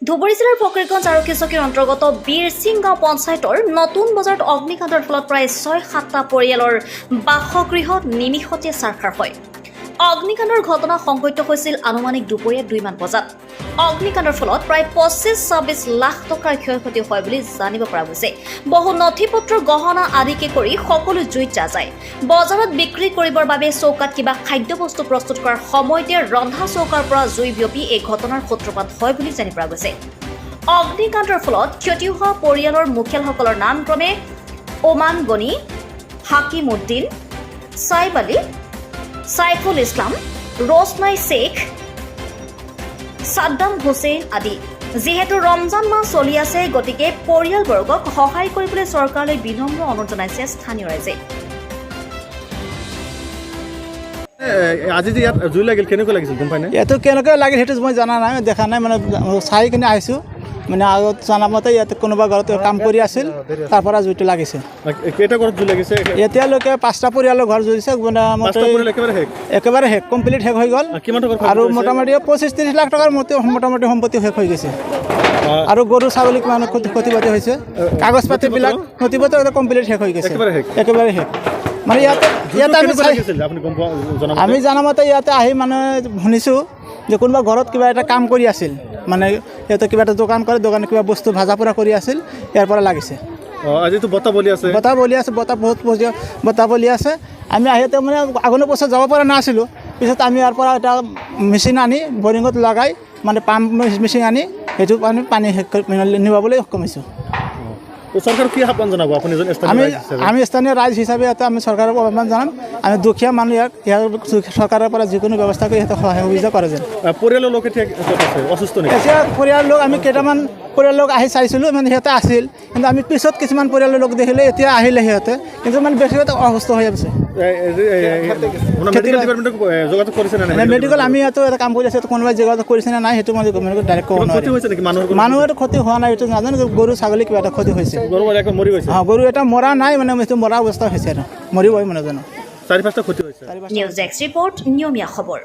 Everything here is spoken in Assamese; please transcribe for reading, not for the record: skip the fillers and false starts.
ধুবুৰী জিলাৰ ফকিৰগঞ্জ আৰক্ষী চকীৰ অন্তৰ্গত বীৰসিংগাঁও পঞ্চায়তৰ নতুন বজাৰত অগ্নিকাণ্ডৰ ফলত প্ৰায় ৬-৭টা পৰিয়ালৰ বাসগৃহত নিমিষতে চাৰখাৰ হয়। অগ্নিকাণ্ডৰ ঘটনা সংঘটিত হৈছিল আনুমানিক দুপৰীয়া ২ মান বজাত। অগ্নিকাণ্ডৰ ফলত প্ৰায় ২৫-২৬ লাখ টকাৰ ক্ষয়ক্ষতি হয় বুলি জানিব পৰা গৈছে। বহু নথি-পত্ৰ গহনা আদিকে কৰি সকলো জুইত যায়। বজাৰত বিক্ৰী কৰিবৰ বাবে চৌকাত কিবা খাদ্যবস্তু প্ৰস্তুত কৰাৰ সময়তে ৰন্ধা চৌকাৰ পৰা জুই বিয়পি এই ঘটনাৰ সূত্ৰপাত হয় বুলি জানিব পৰা গৈছে। অগ্নিকাণ্ডৰ ফলত ক্ষতি হোৱা পৰিয়ালৰ মুখিয়ালসকলৰ নাম ক্ৰমে ওমান গনি, হাকিম উদ্দিন, সাইব আলী, সাইফুল ইছলাম, ৰোশনাই শেখ, সাদ্দাম হুছেইন আদি। যেহেতু ৰমজান মাহ চলি আছে, গতিকে পৰিয়ালবৰ্গক সহায় কৰিবলৈ চৰকাৰলৈ বিনম্ৰ অনুৰোধ জনাইছে স্থানীয় ৰাইজে। আজি যে ইয়াত জুই লাগিল কেনেকৈ লাগিছিল গম পাই নাই? ইয়াতো কেনেকৈ লাগিল সেইটো মই জনা নাই, দেখা নাই, মানে চাই কিনে আহিছোঁ। মানে আগত জনামতে ইয়াতে কোনোবা ঘৰত কাম কৰি আছিল, তাৰ পৰা জুইটো লাগিছে। কেইটা ঘৰত জুই লাগিছে? এতিয়ালৈকে 5টা পৰিয়ালৰ ঘৰ জ্বলিছে। একেবাৰে শেষ, কমপ্লিট শেষ হৈ গ'ল। আৰু মোটামুটি 25-30 লাখ টকাৰ মোটামুটি সম্পত্তি শেষ হৈ গৈছে। আৰু গৰু ছাগলীক মানুহ ক্ষতি হৈছে। কাগজ পাতিবিলাক নথি-পত্ৰ কমপ্লিট শেষ হৈ গৈছে, একেবাৰে শেষ। মানে ইয়াতে আমি জনামতে ইয়াতে আহি মানে শুনিছোঁ যে কোনোবা ঘৰত কিবা এটা কাম কৰি আছিল, মানে সিহঁতে কিবা এটা দোকান কৰে, দোকানত কিবা বস্তু ভাজা পোৰা কৰি আছিল, ইয়াৰ পৰা লাগিছে। আজিতো বতাহ বলি আছে, বতাহ বহুত বতাহ বলি আছে। আমি আহিতে মানে আগৰ বছৰ যাব পৰা নাছিলোঁ। পিছত আমি ইয়াৰ পৰা এটা মেচিন আনি বৰিঙত লগাই, মানে পাম্প মেচিন আনি সেইটো পানী নিবাবলৈ সক্ষম হৈছোঁ। চৰকাৰক কি আহ্বান জনাব আপুনি? আমি স্থানীয় ৰাইজ হিচাপে ইয়াতে আমি চৰকাৰক আহ্বান জনাম। আমি দুখীয়া মানুহ, ইয়াৰ চৰকাৰৰ পৰা যিকোনো ব্যৱস্থা কৰি সিহঁতক সহায় সুবিধা কৰে যেন। পৰিয়ালৰ লোক এতিয়া অসুস্থ নেকি? এতিয়া পৰিয়ালৰ লোক আমি কেইটামান পৰিয়ালৰ লোক আহি চাইছিলোঁ, মানে সিহঁতে আছিল, কিন্তু আমি পিছত কিছুমান পৰিয়ালৰ লোক দেখিলে এতিয়া আহিলে সিহঁতে, কিন্তু মানে বেছিভাগ অসুস্থ হৈ আছে। মেডিকেল আমি ইয়াতো এটা কাম কৰি আছোঁ, কোনোবাই যোগাযোগ কৰিছে নে নাই সেইটো মই ডাইৰেক্ট ক'ব নোৱাৰিম। মানুহৰ ক্ষতি হোৱা নাই এইটো নাজানো, গৰু ছাগলী কিবা এটা ক্ষতি হৈছে। গৰু এটা মৰা নাই, মানে মৰা অৱস্থা হৈছে, আৰু মৰিবই মানে জানো। 4-5টা ক্ষতি হৈছে। নিউজ এক্স ৰিপৰ্ট, নিয়মীয়া খবৰ।